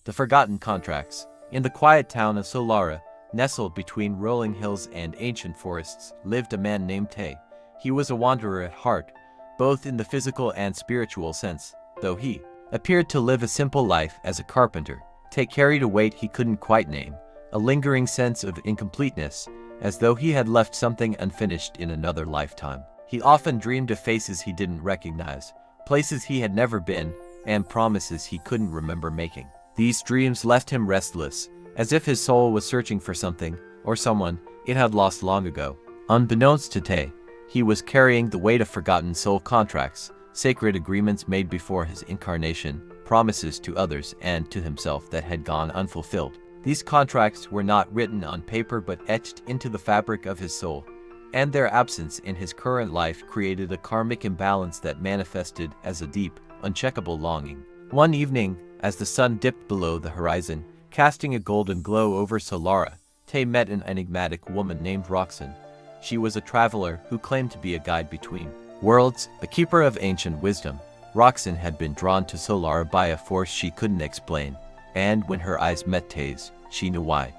The Forgotten Contracts. In the quiet town of Solara, nestled between rolling hills and ancient forests, lived a man named Tay. He was a wanderer at heart, both in the physical and spiritual sense. Though he appeared to live a simple life as a carpenter, Tay carried a weight he couldn't quite name, a lingering sense of incompleteness, as though he had left something unfinished in another lifetime. He often dreamed of faces he didn't recognize, places he had never been, and promises he couldn't remember making. These dreams left him restless, as if his soul was searching for something, or someone, it had lost long ago. Unbeknownst to Tay, he was carrying the weight of forgotten soul contracts, sacred agreements made before his incarnation, promises to others and to himself that had gone unfulfilled. These contracts were not written on paper but etched into the fabric of his soul, and their absence in his current life created a karmic imbalance that manifested as a deep, uncheckable longing. One evening, as the sun dipped below the horizon, casting a golden glow over Solara, Tay met an enigmatic woman named Roxanne. She was a traveler who claimed to be a guide between worlds, a keeper of ancient wisdom. Roxanne had been drawn to Solara by a force she couldn't explain, and when her eyes met Tay's, she knew why.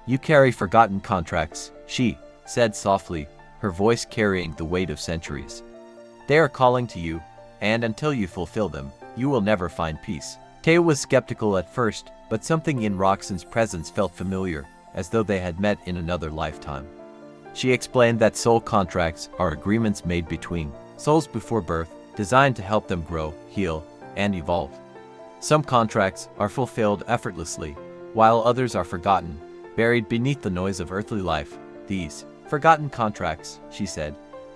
"You carry forgotten contracts," she said softly, her voice carrying the weight of centuries. "They are calling to you, and until you fulfill them, you will never find peace." Tay was skeptical at first, but something in Roxanne's presence felt familiar, as though they had met in another lifetime. She explained that soul contracts are agreements made between souls before birth, designed to help them grow, heal, and evolve. Some contracts are fulfilled effortlessly, while others are forgotten, buried beneath the noise of earthly life. These forgotten contracts, she said,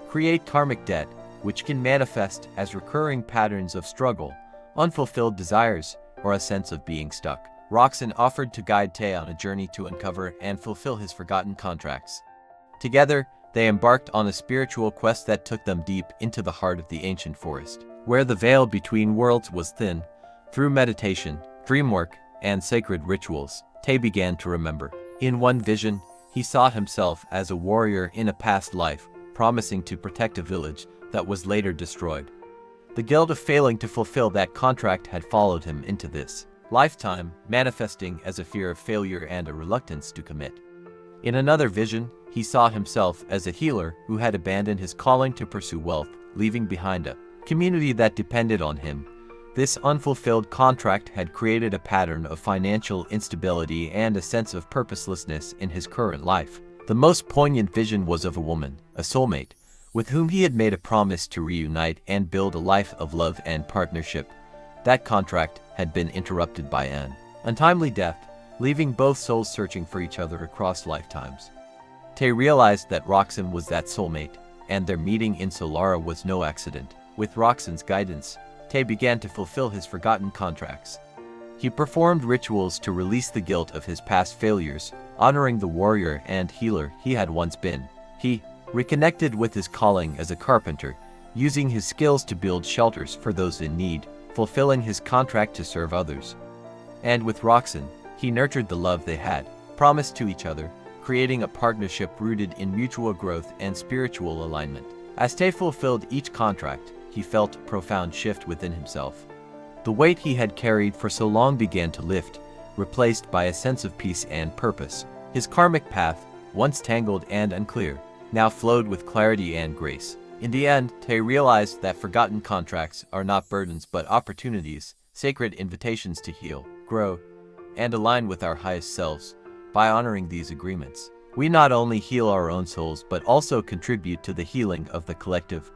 create karmic debt, which can manifest as recurring patterns of struggle, unfulfilled desires, or a sense of being stuck. Roxanne offered to guide Tay on a journey to uncover and fulfill his forgotten contracts. Together, they embarked on a spiritual quest that took them deep into the heart of the ancient forest, where the veil between worlds was thin. Through meditation, dream work, and sacred rituals, Tay began to remember. In one vision, he saw himself as a warrior in a past life, promising to protect a village that was later destroyed. The guilt of failing to fulfill that contract had followed him into this lifetime, manifesting as a fear of failure and a reluctance to commit. In another vision, he saw himself as a healer who had abandoned his calling to pursue wealth, leaving behind a community that depended on him. This unfulfilled contract had created a pattern of financial instability and a sense of purposelessness in his current life. The most poignant vision was of a woman, a soulmate, with whom he had made a promise to reunite and build a life of love and partnership. That contract had been interrupted by an untimely death, leaving both souls searching for each other across lifetimes. Tay realized that Roxanne was that soulmate, and their meeting in Solara was no accident. With Roxanne's guidance, Tay began to fulfill his forgotten contracts. He performed rituals to release the guilt of his past failures, honoring the warrior and healer he had once been. He reconnected with his calling as a carpenter, using his skills to build shelters for those in need, fulfilling his contract to serve others. And with Roxanne, he nurtured the love they had promised to each other, creating a partnership rooted in mutual growth and spiritual alignment. As Tay fulfilled each contract, he felt a profound shift within himself. The weight he had carried for so long began to lift, replaced by a sense of peace and purpose. His karmic path, once tangled and unclear, now flowed with clarity and grace. In the end, Tay realized that forgotten contracts are not burdens but opportunities, sacred invitations to heal, grow, and align with our highest selves. By honoring these agreements, we not only heal our own souls but also contribute to the healing of the collective.